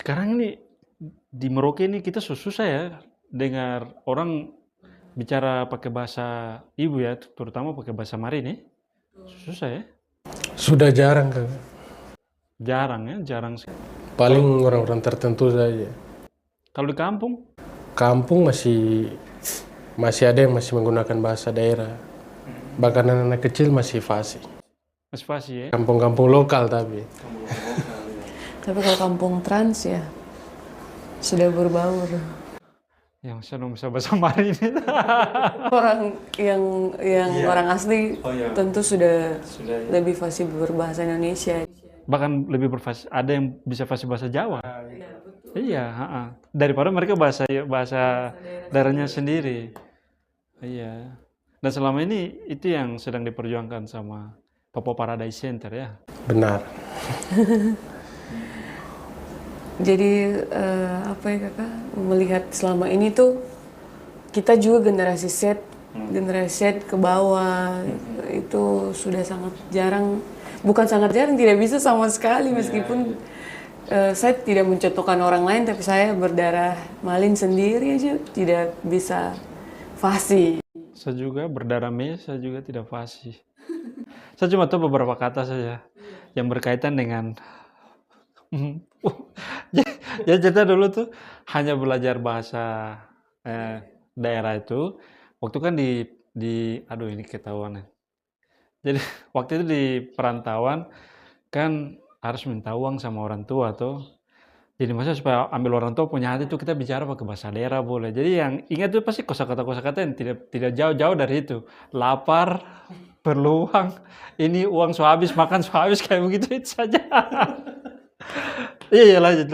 Sekarang ini di Merauke ini kita susah ya dengar orang bicara pakai bahasa ibu ya, terutama pakai bahasa Mari nih. Susah ya. Sudah jarang kan. Jarang ya, jarang sekali. Paling orang-orang tertentu saja. Kalau di kampung, Kampung masih ada yang masih menggunakan bahasa daerah. Bahkan anak-anak kecil masih fasih. masih fasih ya. Kampung-kampung lokal tapi. Tapi kalau kampung trans ya sudah berbaur. Yang saya belum bisa bahasa Mari ini. Orang yang orang asli tentu sudah lebih fasih berbahasa Indonesia. Bahkan lebih berfasih, ada yang bisa fasih bahasa Jawa. Iya, daripada mereka bahasa daerahnya sendiri. Iya. Dan selama ini itu yang sedang diperjuangkan sama Papua Paradise Center ya. Benar. Jadi apa ya kakak melihat selama ini tuh kita juga generasi Z ke bawah itu sudah sangat jarang, bukan sangat jarang, tidak bisa sama sekali meskipun saya tidak mencontohkan orang lain, tapi saya berdarah Malin sendiri aja tidak bisa fasih. Saya juga berdarah Me, saya juga tidak fasih. Saya cuma tahu beberapa kata saja yang berkaitan dengan ya kita dulu tuh hanya belajar bahasa daerah itu waktu kan aduh ini ketahuan ya. Jadi waktu itu di perantauan kan harus minta uang sama orang tua tuh. Jadi maksudnya supaya ambil orang tua punya hati tuh kita bicara pakai bahasa daerah boleh. Jadi yang ingat tuh pasti kosakata yang tidak jauh-jauh dari itu. Lapar, perlu uang, ini uang so habis, makan so habis, kayak begitu itu saja. Iya lanjut.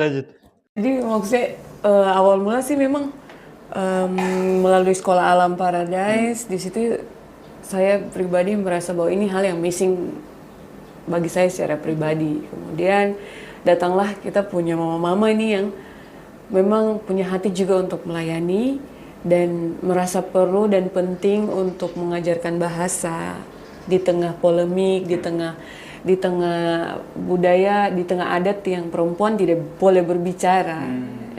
Jadi maksudnya awal mula sih memang melalui sekolah alam Paradise di situ saya pribadi merasa bahwa ini hal yang missing bagi saya secara pribadi. Kemudian datanglah kita punya mama-mama ini yang memang punya hati juga untuk melayani dan merasa perlu dan penting untuk mengajarkan bahasa di tengah polemik, di tengah budaya, di tengah adat yang perempuan tidak boleh berbicara.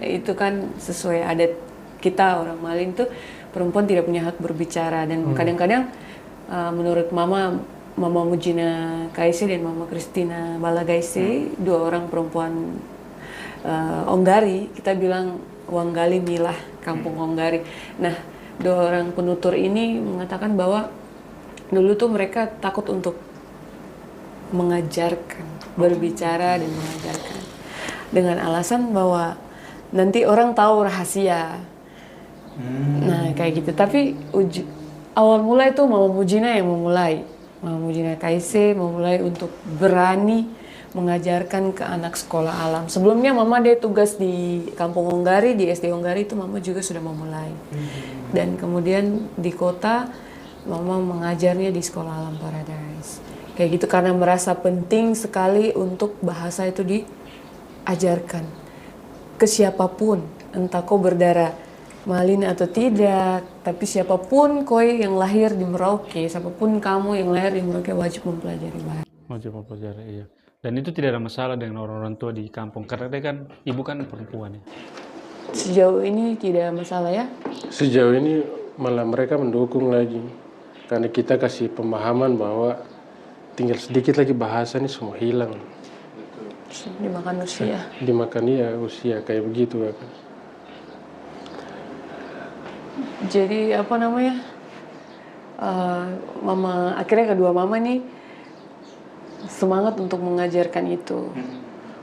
Itu kan sesuai adat kita orang Malin tuh perempuan tidak punya hak berbicara dan kadang-kadang menurut Mama Mujina Kaisi dan Mama Christina Balagaisi, dua orang perempuan Onggari, kita bilang Wanggali Milah, kampung Onggari. Nah, dua orang penutur ini mengatakan bahwa dulu tuh mereka takut untuk mengajarkan, berbicara dan mengajarkan dengan alasan bahwa nanti orang tahu rahasia. Nah, kayak gitu. Tapi awal mula itu Mama Mujina yang memulai. Mama Mujina Kaisi memulai untuk berani mengajarkan ke anak sekolah alam. Sebelumnya Mama dia tugas di Kampung Onggari, di SD Onggari itu Mama juga sudah memulai. Dan kemudian di kota Mama mengajarnya di Sekolah Alam Paradise. Kayak gitu karena merasa penting sekali untuk bahasa itu diajarkan ke siapapun, entah kau berdarah Malin atau tidak, tapi siapapun koi yang lahir di Merauke, siapapun kamu yang lahir di Merauke wajib mempelajari bahasa. Wajib mempelajari, iya. Dan itu tidak ada masalah dengan orang-orang tua di kampung karena dia kan ibu kan perempuan ya. Sejauh ini tidak masalah ya? Sejauh ini malah mereka mendukung lagi. Karena kita kasih pemahaman bahwa tinggal sedikit lagi bahasa ini semua hilang. Dimakan usia. Dimakan usia kayak begitu kan. Jadi apa namanya? Mama akhirnya kedua mama nih semangat untuk mengajarkan itu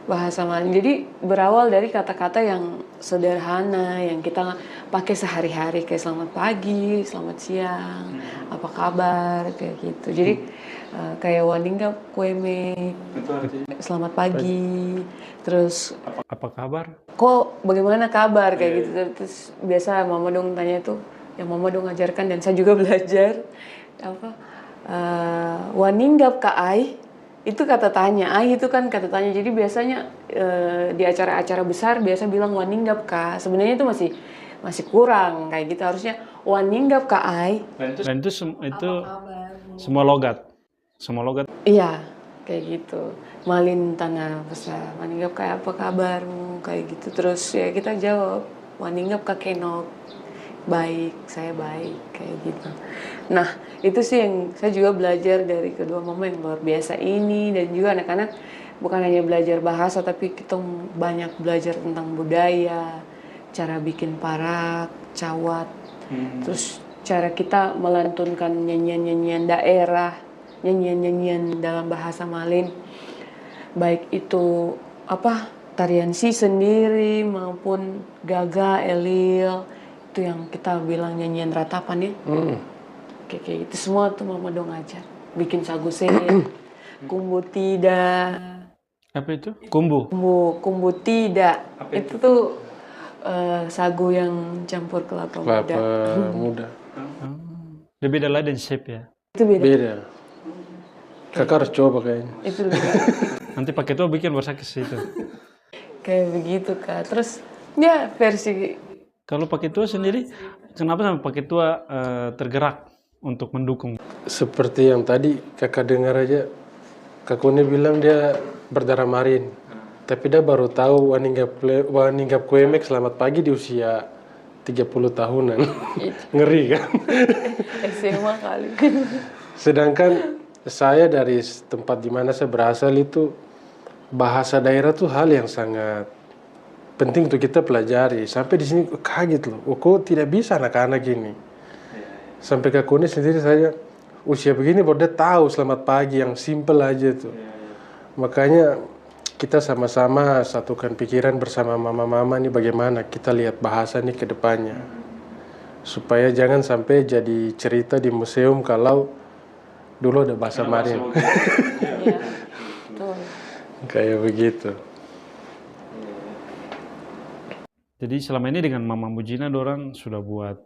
bahasa Malin. Jadi berawal dari kata-kata yang sederhana yang kita pakai sehari-hari kayak selamat pagi, selamat siang, apa kabar kayak gitu. Jadi kayak waningga kueme, selamat pagi, terus apa kabar? Kok bagaimana kabar kayak gitu. Terus biasa mama dong tanya itu, yang mama dong ajarkan dan saya juga belajar apa waninggap ka ai. Itu kata tanya, ai itu kan kata tanya. Jadi biasanya di acara-acara besar biasa bilang waninggap ka. Sebenarnya itu masih kurang kayak gitu. Harusnya waninggap ka ai. Dan itu semua logat. Semua logat. Iya. kayak gitu. Malin tanah besar, Maningap kayak apa kabarmu, kayak gitu. Terus ya kita jawab, Maningap kakenok, baik, saya baik, kayak gitu. Nah, itu sih yang saya juga belajar dari kedua mama yang luar biasa ini, dan juga anak-anak bukan hanya belajar bahasa, tapi kita banyak belajar tentang budaya, cara bikin parak, cawat, terus cara kita melantunkan nyanyian-nyanyian daerah, nyanyian-nyanyian dalam bahasa Malin, baik itu apa tarian si sendiri maupun gaga, elil, itu yang kita bilang nyanyian ratapan ya. Kayak gitu semua tuh mama dong ajar. Bikin sagu sen, kumbu tidak. Apa itu? Kumbu. Kumbu tidak. Itu tuh sagu yang campur kelapa muda. Muda. Lebih beda lah dan shape ya. Itu beda. Beda. Kakak harus coba kayaknya. Itu lebih Nanti pakai itu bikin bersakis itu. kayak begitu Kak. Terus ya versi Kalau pakai tua sendiri, kenapa sama pakai tua tergerak untuk mendukung? Seperti yang tadi kakak dengar aja, Kak Kone bilang dia berdarah Marin. Tapi dia baru tahu Waningap Kuemek selamat pagi di usia 30 tahunan. Ngeri kan? SMA kali. Sedangkan saya dari tempat di mana saya berasal itu, bahasa daerah tuh hal yang sangat penting untuk kita pelajari. Sampai di sini kaget loh, kok tidak bisa anak-anak ini. Sampai Kak Kone sendiri saya usia begini baru dia tahu selamat pagi yang simple aja tuh. Makanya kita sama-sama satukan pikiran bersama mama-mama nih bagaimana kita lihat bahasa nih ke depannya. Supaya jangan sampai jadi cerita di museum kalau dulu ada bahasa Marin. Iya. Betul. Kayak begitu. Jadi selama ini dengan Mama Mujina dorang sudah buat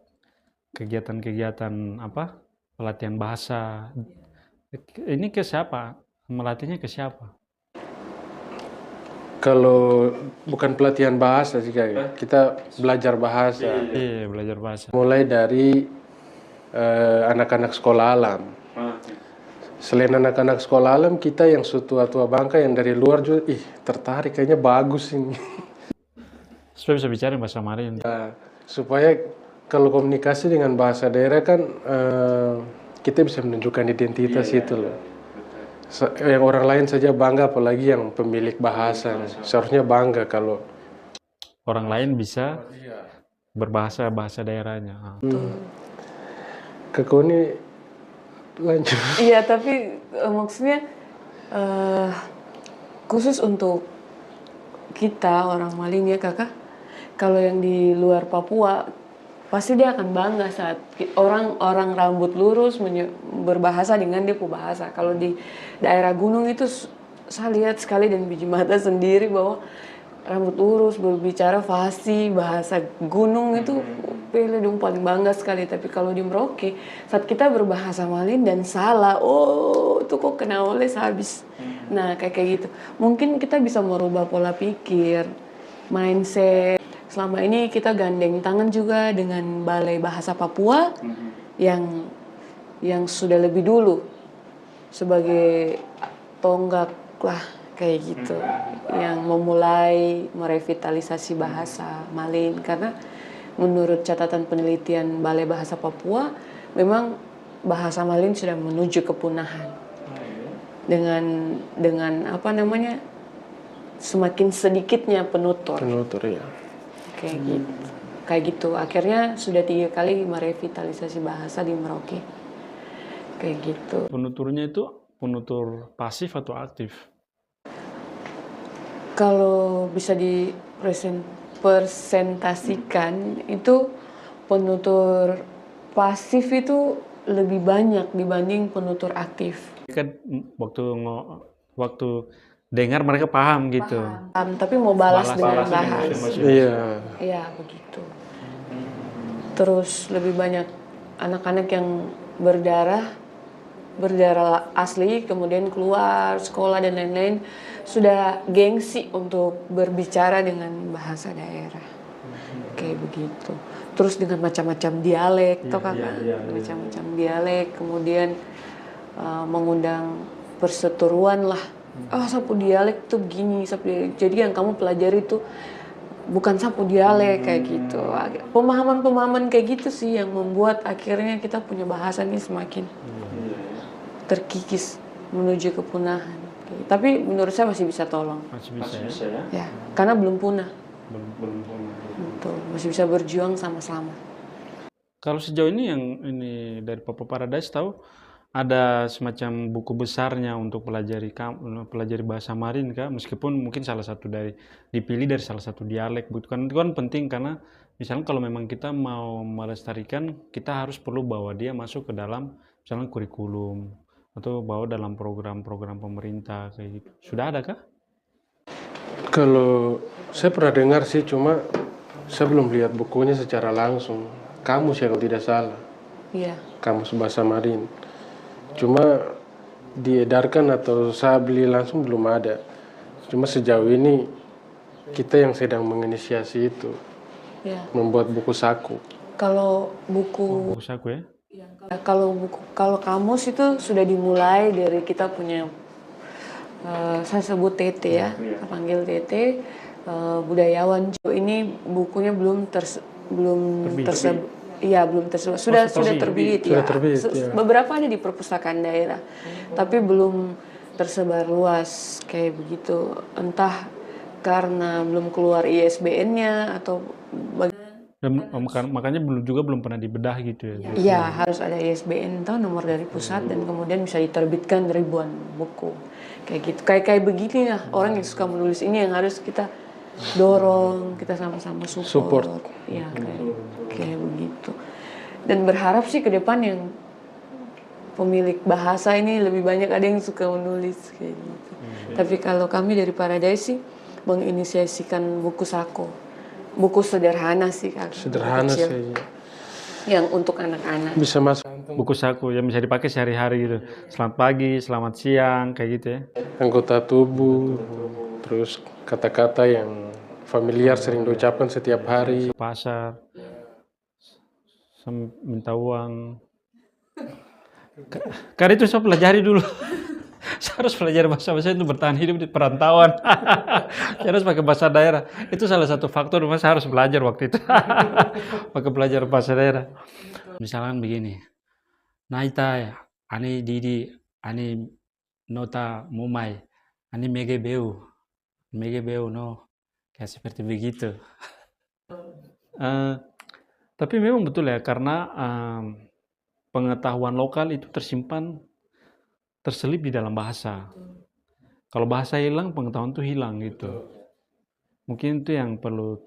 kegiatan-kegiatan apa? Pelatihan bahasa. Ini ke siapa? Melatihnya ke siapa? Kalau bukan pelatihan bahasa sih kayak kita belajar bahasa. Iya, belajar bahasa. Mulai dari anak-anak sekolah alam. Selain anak-anak sekolah alam, kita yang tua-tua bangka yang dari luar juga, tertarik kayaknya bagus ini. Supaya bisa bicara bahasa Marin. Supaya kalau komunikasi dengan bahasa daerah kan kita bisa menunjukkan identitas itu loh. Yang orang lain saja bangga, apalagi yang pemilik bahasa. Seharusnya bangga kalau orang lain bisa berbahasa bahasa daerahnya. Kak Kone lanjut. Iya, tapi maksudnya khusus untuk kita orang Malin ya Kakak, kalau yang di luar Papua pasti dia akan bangga saat orang rambut lurus berbahasa dengan dia punya bahasa. Kalau di daerah gunung itu saya lihat sekali dan biji mata sendiri bahwa rambut lurus berbicara fasih bahasa gunung itu pele dong paling bangga sekali. Tapi kalau di Merauke saat kita berbahasa Malin dan salah, itu kok kena oleh habis. Nah kayak gitu mungkin kita bisa merubah pola pikir, mindset. Selama ini kita gandeng tangan juga dengan Balai Bahasa Papua yang sudah lebih dulu sebagai tonggak lah kayak gitu, yang memulai merevitalisasi bahasa Malin. Karena menurut catatan penelitian Balai Bahasa Papua memang bahasa Malin sudah menuju kepunahan dengan apa namanya semakin sedikitnya penutur ya. Kayak gitu akhirnya sudah 3 kali merevitalisasi bahasa di Merauke kayak gitu. Penuturnya itu penutur pasif atau aktif? Kalau bisa dipresentasikan itu penutur pasif itu lebih banyak dibanding penutur aktif. Kan waktu dengar mereka paham gitu. Tapi mau balas dengan bahas. Iya begitu. Terus lebih banyak anak-anak yang berdarah asli kemudian keluar sekolah dan lain-lain sudah gengsi untuk berbicara dengan bahasa daerah kayak begitu. Terus dengan macam-macam dialek, macam-macam dialek, kemudian mengundang perseteruan lah. Sapu dialek tuh begini, jadi yang kamu pelajari tuh bukan sapu dialek kayak gitu. Pemahaman-pemahaman kayak gitu sih yang membuat akhirnya kita punya bahasa ini semakin terkikis menuju kepunahan. Tapi menurut saya masih bisa tolong. Masih bisa ya? Ya, karena belum punah. Belum. Betul, masih bisa berjuang sama-sama. Kalau sejauh ini yang ini dari Papa Paradise tahu ada semacam buku besarnya untuk pelajari bahasa Marin kah? Meskipun mungkin salah satu dipilih dari salah satu dialek, bukan itu kan penting karena misalnya kalau memang kita mau melestarikan, kita harus perlu bawa dia masuk ke dalam misalnya kurikulum atau bawa dalam program-program pemerintah kayak gitu. Sudah ada kah? Kalau saya pernah dengar sih, cuma saya belum lihat bukunya secara langsung. Kamus ya kalau tidak salah. Iya. Kamus bahasa Marin. Cuma diedarkan atau saya beli langsung belum ada. Cuma sejauh ini kita yang sedang menginisiasi itu. Ya. Membuat buku saku. Kalau buku saku ya? Kalau kamus itu sudah dimulai dari kita punya saya sebut Tete ya, saya panggil Tete, budayawan. Ini bukunya belum tersebut. Iya, belum tersebut. Sudah terbit ya. Beberapa ada di perpustakaan daerah, tapi belum tersebar luas kayak begitu. Entah karena belum keluar ISBN-nya atau makanya belum pernah dibedah gitu ya. Iya, harus ada ISBN atau nomor dari pusat dan kemudian bisa diterbitkan ribuan buku. Kayak gitu. Kayak begini lah, orang yang suka menulis ini yang harus kita dorong, kita sama-sama support. Ya, kayak begitu. Dan berharap sih ke depan yang pemilik bahasa ini lebih banyak ada yang suka menulis kayak gitu. Tapi kalau kami dari Paradise sih menginisiasikan buku saku. Buku sederhana sih Kak. Sederhana sih. Yang untuk anak-anak. Bisa masuk. Buku saku yang bisa dipakai sehari-hari gitu. Selamat pagi, selamat siang, kayak gitu ya. Anggota tubuh, terus kata-kata yang familiar sering diucapkan setiap hari. Pasar, minta uang. Karena itu saya pelajari dulu. Saya harus pelajari bahasa-bahasa itu bertahan hidup di perantauan. Saya harus pakai bahasa daerah. Itu salah satu faktor memang saya harus belajar waktu itu. Pakai belajar bahasa daerah. Misalkan begini. Naita ya, ani didi, ani nota mumai, ani megebeu no. Kayak seperti begitu. Tapi memang betul ya, karena pengetahuan lokal itu terselip di dalam bahasa. Kalau bahasa hilang, pengetahuan itu hilang gitu. Mungkin itu yang perlu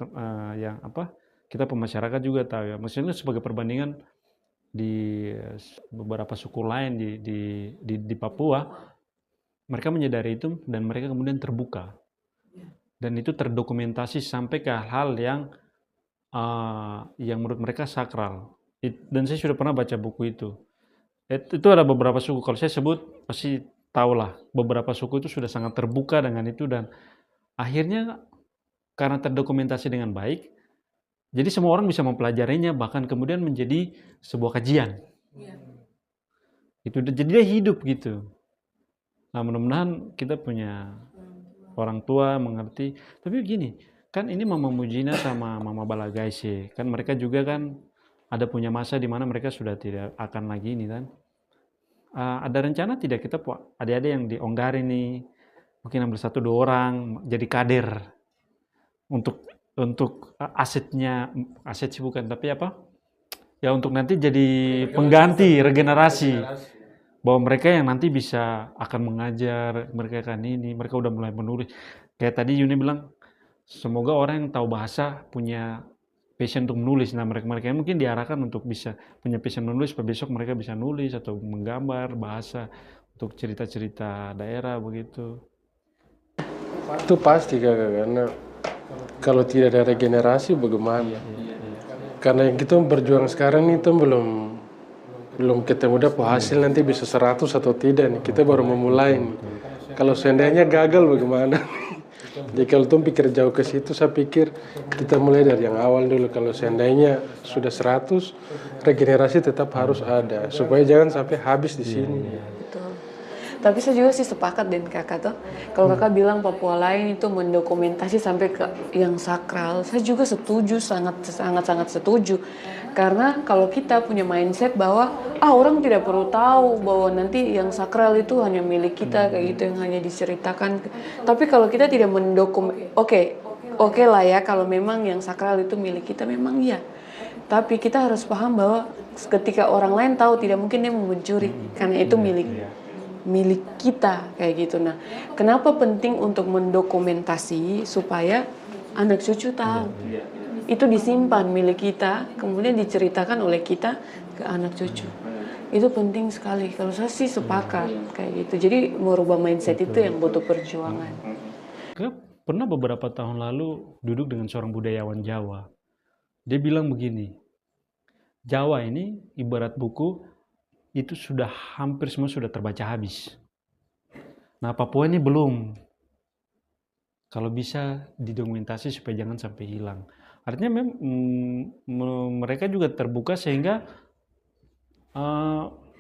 kita pemasyarakat juga tahu ya. Maksudnya sebagai perbandingan di beberapa suku lain di Papua, mereka menyadari itu dan mereka kemudian terbuka. Dan itu terdokumentasi sampai ke hal yang menurut mereka sakral. Dan saya sudah pernah baca buku itu. Itu ada beberapa suku, kalau saya sebut pasti tahulah, beberapa suku itu sudah sangat terbuka dengan itu dan akhirnya karena terdokumentasi dengan baik, jadi semua orang bisa mempelajarinya, bahkan kemudian menjadi sebuah kajian. Itu jadi dia hidup gitu. Nah, mudah-mudahan kita punya orang tua mengerti. Tapi begini, kan ini Mama Mujina sama Mama Balagaise, kan mereka juga kan ada punya masa di mana mereka sudah tidak akan lagi ini kan. Ada rencana tidak kita adik-adik yang di Onggarin nih, mungkin ambil 1-2 orang jadi kader untuk aset sih bukan, tapi apa? Ya untuk nanti jadi pengganti, regenerasi. Bahwa mereka yang nanti bisa akan mengajar, mereka akan mereka udah mulai menulis. Kayak tadi Yuni bilang, semoga orang yang tahu bahasa punya passion untuk menulis. Nah mereka mungkin diarahkan untuk bisa punya passion menulis, supaya besok mereka bisa nulis atau menggambar bahasa untuk cerita-cerita daerah begitu. Itu pasti Kakak, karena kalau tidak ada regenerasi bagaimana? Karena yang kita berjuang sekarang itu belum ketemu hasil nanti bisa 100 atau tidak nih. Kita baru memulai nih. Kalau seandainya gagal bagaimana? Jadi kalau tuh pikir jauh ke situ, saya pikir kita mulai dari yang awal dulu. Kalau seandainya sudah 100, regenerasi tetap harus ada supaya jangan sampai habis di sini. Betul. Tapi saya juga sih sepakat dengan kakak tuh. Kalau kakak bilang Papua lain itu mendokumentasi sampai ke yang sakral, saya juga setuju, sangat setuju. Karena kalau kita punya mindset bahwa orang tidak perlu tahu bahwa nanti yang sakral itu hanya milik kita kayak gitu, yang hanya diceritakan. Tapi kalau kita tidak oke lah ya, kalau memang yang sakral itu milik kita memang iya. Tapi kita harus paham bahwa ketika orang lain tahu, tidak mungkin dia mau mencuri karena itu milik kita kayak gitu. Nah, kenapa penting untuk mendokumentasi supaya anak cucu tahu itu disimpan milik kita, kemudian diceritakan oleh kita ke anak cucu. Itu penting sekali. Kalau saya sih sepakat kayak gitu. Jadi merubah mindset itu yang butuh perjuangan. Saya pernah beberapa tahun lalu duduk dengan seorang budayawan Jawa. Dia bilang begini, Jawa ini ibarat buku itu sudah hampir semua sudah terbaca habis. Nah, Papua ini belum. Kalau bisa didokumentasi supaya jangan sampai hilang. Artinya mereka juga terbuka sehingga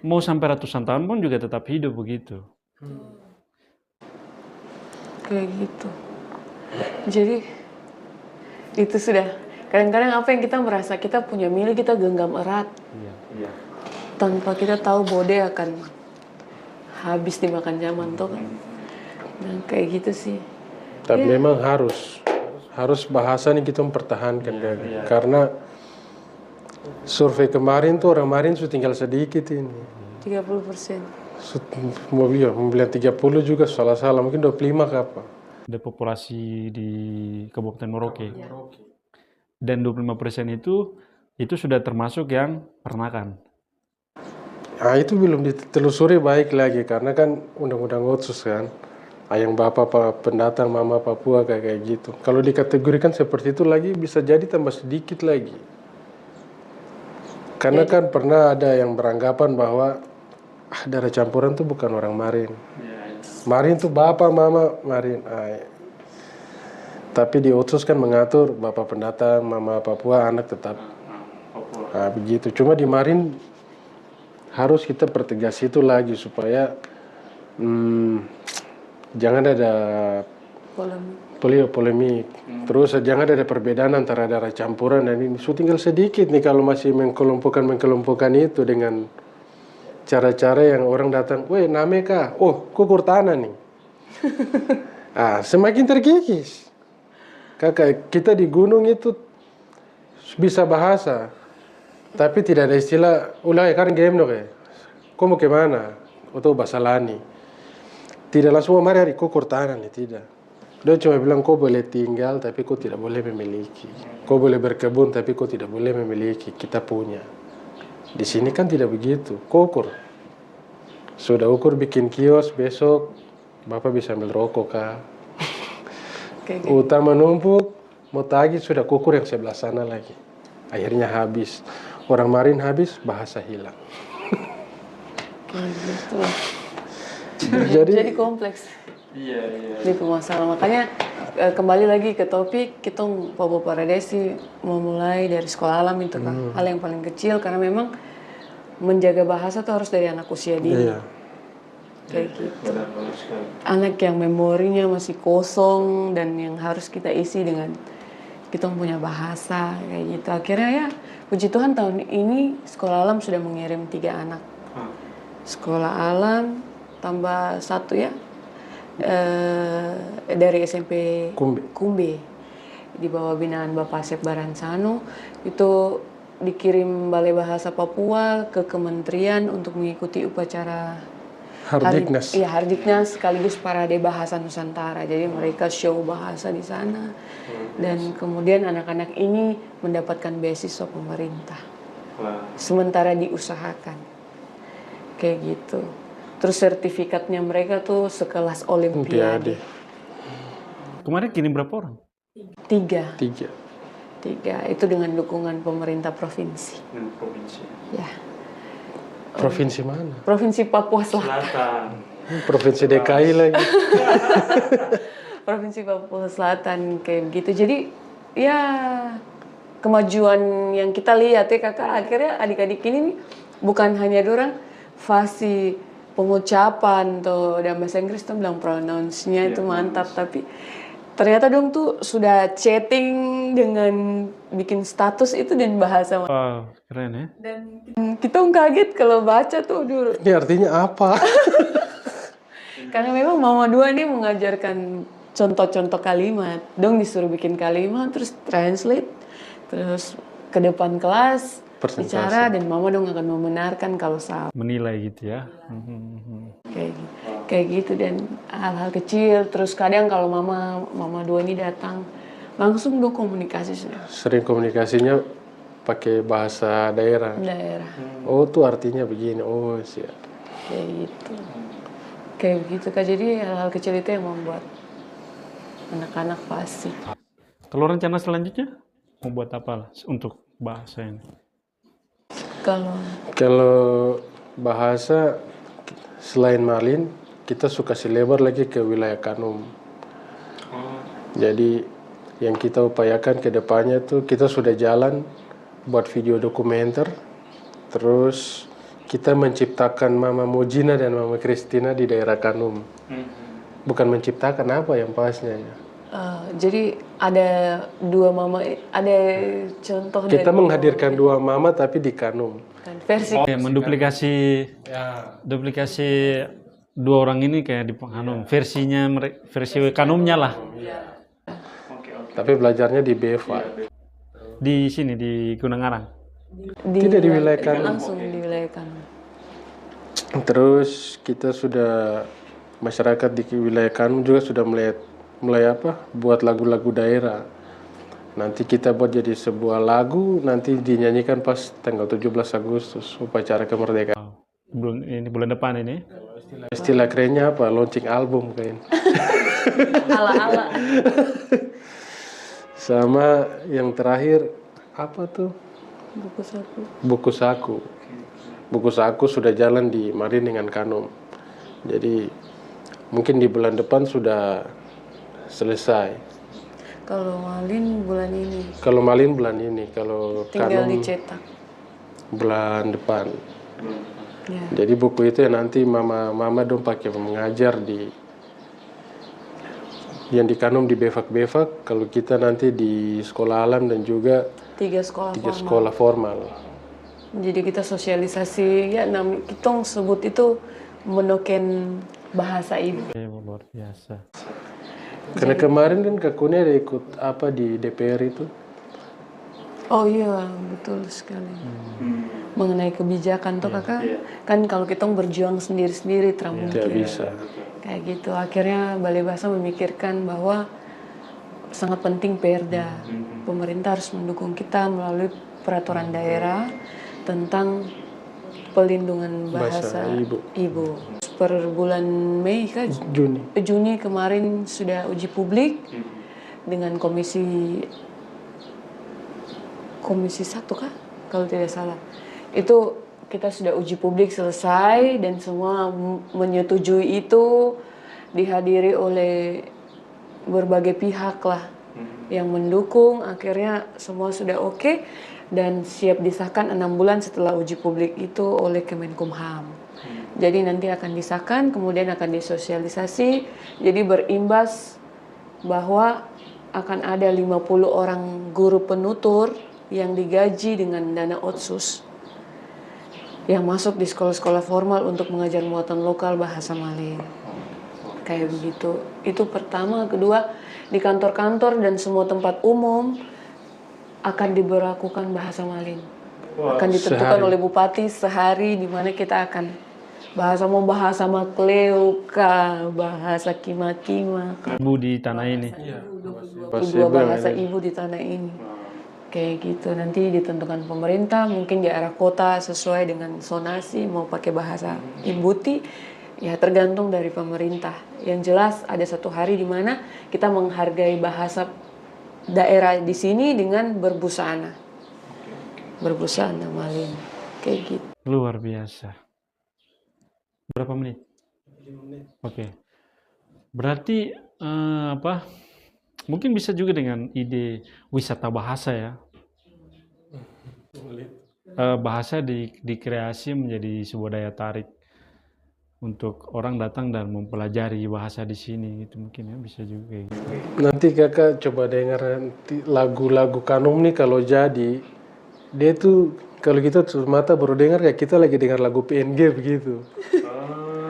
mau sampai ratusan tahun pun juga tetap hidup begitu. Kayak gitu. Jadi itu sudah kadang-kadang apa yang kita merasa kita punya milik kita genggam erat. Tanpa kita tahu bahwa dia akan habis dimakan zaman tuh kan. Dan kayak gitu sih. Tapi memang harus bahasa ini kita mempertahankan karena survei kemarin tuh orang Marin sudah tinggal sedikit ini. 30%. Mau bilang 30 juga salah-salah, mungkin 25 ke apa. Ada populasi di Kabupaten Merauke. Dan 25% itu sudah termasuk yang peranakan. Nah, itu belum ditelusuri baik lagi karena kan undang-undang Otsus kan. Ayang bapak pendatang, mama Papua kayak gitu. Kalau dikategorikan seperti itu lagi bisa jadi tambah sedikit lagi. Karena kan pernah ada yang beranggapan bahwa darah campuran tuh bukan orang Marin. Marin tuh bapak, mama Marin. Tapi di Otsus kan mengatur bapak pendatang, mama Papua, anak tetap begitu. Cuma di Marin harus kita pertegas itu lagi supaya jangan ada polemik. Terus jangan ada perbedaan antara darah campuran dan ini. So tinggal sedikit nih kalau masih mengkelompokkan itu dengan cara-cara yang orang datang, weh name kah? Oh, kukur tanah nih. Semakin terkikis. Kakak, kita di gunung itu bisa bahasa, tapi tidak ada istilah, ulah kan game dong ya. Kau mau kemana? Atau bahasa lani. Tidak langsung mari hari kukur tanah nih, tidak. Dia cuma bilang kau boleh tinggal tapi kau tidak boleh memiliki. Kau boleh berkebun tapi kau tidak boleh memiliki. Kita punya. Di sini kan tidak begitu. Kau ukur. Sudah ukur bikin kios besok bapak bisa ambil rokok kah? Utang menumpuk, mau tagih sudah kukur yang sebelah sana lagi. Akhirnya habis. Orang Marin habis, bahasa hilang. Jadi kompleks. Iya. Itu masalah. Makanya kembali lagi ke topik, kita Papua Paradesi memulai dari sekolah alam itu kan. Hal yang paling kecil karena memang menjaga bahasa tuh harus dari anak usia dini. Iya. Kayak gitu. Anak yang memorinya masih kosong dan yang harus kita isi dengan kita punya bahasa kayak gitu. Akhirnya ya puji Tuhan tahun ini sekolah alam sudah mengirim 3 anak. Sekolah alam tambah 1 ya dari SMP Kumbe di bawah binaan Bapak Asep Baransano itu dikirim Balai Bahasa Papua ke kementerian untuk mengikuti upacara Hardiknas. Hardiknas sekaligus Parade Bahasa Nusantara. Jadi mereka show bahasa di sana. Dan kemudian anak-anak ini mendapatkan beasiswa pemerintah. Sementara diusahakan. Kayak gitu. Terus sertifikatnya mereka tuh sekelas Olimpiade. Kemarin kirim berapa orang? 3. 3. Itu dengan dukungan pemerintah provinsi. Ya. Provinsi mana? Provinsi Papua Selatan. Provinsi DKI lagi. Provinsi Papua Selatan kayak gitu. Jadi ya kemajuan yang kita lihat ya kakak, akhirnya adik-adik ini bukan hanya dorang fasi pengucapan tuh, dan bahasa Inggris tuh bilang pronounce-nya itu mantap, tapi ternyata dong tuh sudah chatting dengan bikin status itu dan bahasa. Wow, keren ya. Dan kita kaget kalau baca tuh dulu. Ini artinya apa? Karena memang Mama Dua nih mengajarkan contoh-contoh kalimat. Dong disuruh bikin kalimat, terus translate, terus ke depan kelas Presentasi. bicara, dan Mama dong akan membenarkan kalau salah. Menilai gitu ya. Kayak gitu, dan hal-hal kecil. Terus kadang kalau Mama Dua ini datang, langsung dong komunikasi sudah. Sering komunikasinya pakai bahasa daerah. Oh tuh artinya begini. Oh siap. Kayak gitu. Kayak begitu Kak. Jadi hal-hal kecil itu yang membuat anak-anak fasih. Kalau rencana selanjutnya mau buat apa untuk bahasa ini? Kalau bahasa selain Malin, kita suka selebar lagi ke wilayah Kanum. Jadi yang kita upayakan ke depannya tuh kita sudah jalan buat video dokumenter, terus kita menciptakan Mama Mujina dan Mama Kristina di daerah Kanum. Bukan menciptakan, apa yang pasnya ya. Jadi ada dua mama, ada contoh Kita dari menghadirkan dua mama tapi di Kanum. versi. Menduplikasi duplikasi dua orang ini kayak di Kanum. Versinya versi Kanumnya lah. Tapi belajarnya di Beva. Di sini di Gunangarang. Tidak di wilayah Kanum. Langsung di wilayah Kanum. Terus kita sudah, masyarakat di wilayah Kanum juga sudah mulai buat lagu-lagu daerah. Nanti kita buat jadi sebuah lagu, nanti dinyanyikan pas tanggal 17 Agustus upacara kemerdekaan. Bulan depan ini. Istilah kerennya apa? Launching album kayaknya. Ala-ala. Sama yang terakhir apa tuh? Buku saku. Buku saku. Buku saku sudah jalan di Marin dengan Kanum. Jadi mungkin di bulan depan sudah selesai. Kalau Malin bulan ini. Kalau Malin bulan ini, kalau Tinggal Kanum dicetak. bulan depan. Ya. Jadi buku itu ya nanti mama dong pakai mengajar yang di Kanum di Bevak. Kalau kita nanti di sekolah alam dan juga 3 sekolah tiga formal. sekolah formal. Jadi kita sosialisasi, ya kita sebut itu menoken bahasa ibu. Luar biasa. Karena kemarin kan Kak Kuni ada ikut apa di DPR itu? Oh iya, betul sekali. Mengenai kebijakan tuh Kakak, kan kalau kita berjuang sendiri-sendiri Tidak mungkin. bisa. Kayak gitu. Akhirnya Balai Bahasa memikirkan bahwa sangat penting Perda. Pemerintah harus mendukung kita melalui peraturan daerah tentang pelindungan bahasa ibu. Per bulan Mei kan Juni kemarin sudah uji publik dengan komisi 1 kah kalau tidak salah. Itu kita sudah uji publik selesai dan semua menyetujui itu, dihadiri oleh berbagai pihak lah yang mendukung. Akhirnya semua sudah oke dan siap disahkan 6 bulan setelah uji publik itu oleh Kemenkumham. Jadi nanti akan disahkan, kemudian akan disosialisasi. Jadi berimbas bahwa akan ada 50 orang guru penutur yang digaji dengan dana otsus yang masuk di sekolah-sekolah formal untuk mengajar muatan lokal bahasa Malin. Kayak begitu. Itu pertama. Kedua, di kantor-kantor dan semua tempat umum akan diberlakukan bahasa Malin. Akan ditentukan oleh bupati sehari di mana kita akan bahasa Makleuka, bahasa Kima-Kima. Ibu di tanah ini. Dua bahasa ibu di tanah ini. Kayak gitu. Nanti ditentukan pemerintah, mungkin di arah kota sesuai dengan zonasi mau pakai bahasa ibuti, ya tergantung dari pemerintah. Yang jelas ada satu hari di mana kita menghargai bahasa daerah di sini dengan berbusana Malin. Kayak gitu. Luar biasa. Berapa menit? 5 menit. Oke. Berarti mungkin bisa juga dengan ide wisata bahasa ya. Bahasa dikreasi menjadi sebuah daya tarik untuk orang datang dan mempelajari bahasa di sini gitu mungkin ya bisa juga kayak gitu. Nanti kakak coba dengar nanti lagu-lagu Kanum nih kalau jadi, dia tuh kalau kita tutup mata baru dengar kayak kita lagi dengar lagu PNG begitu.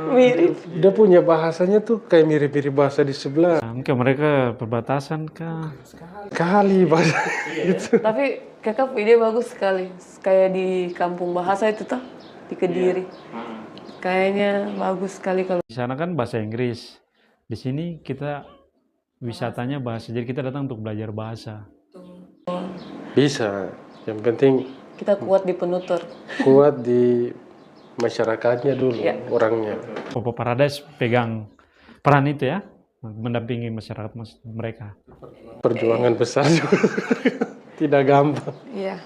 Mirip. Dia punya bahasanya tuh kayak mirip-mirip bahasa di sebelah. Nah, mungkin mereka perbatasan kah? Kali bahasa itu. Tapi kakak ide bagus sekali. Kayak di kampung bahasa itu tuh di Kediri. Kayaknya bagus sekali kalau Di sana kan bahasa Inggris. Di sini kita wisatanya bahasa. Jadi kita datang untuk belajar bahasa. Bisa. Yang penting kita kuat di penutur. kuat di masyarakatnya dulu, Ya. orangnya. Popo Paradise pegang peran itu ya, mendampingi masyarakat mereka. Perjuangan besar juga. Tidak gampang. Iya.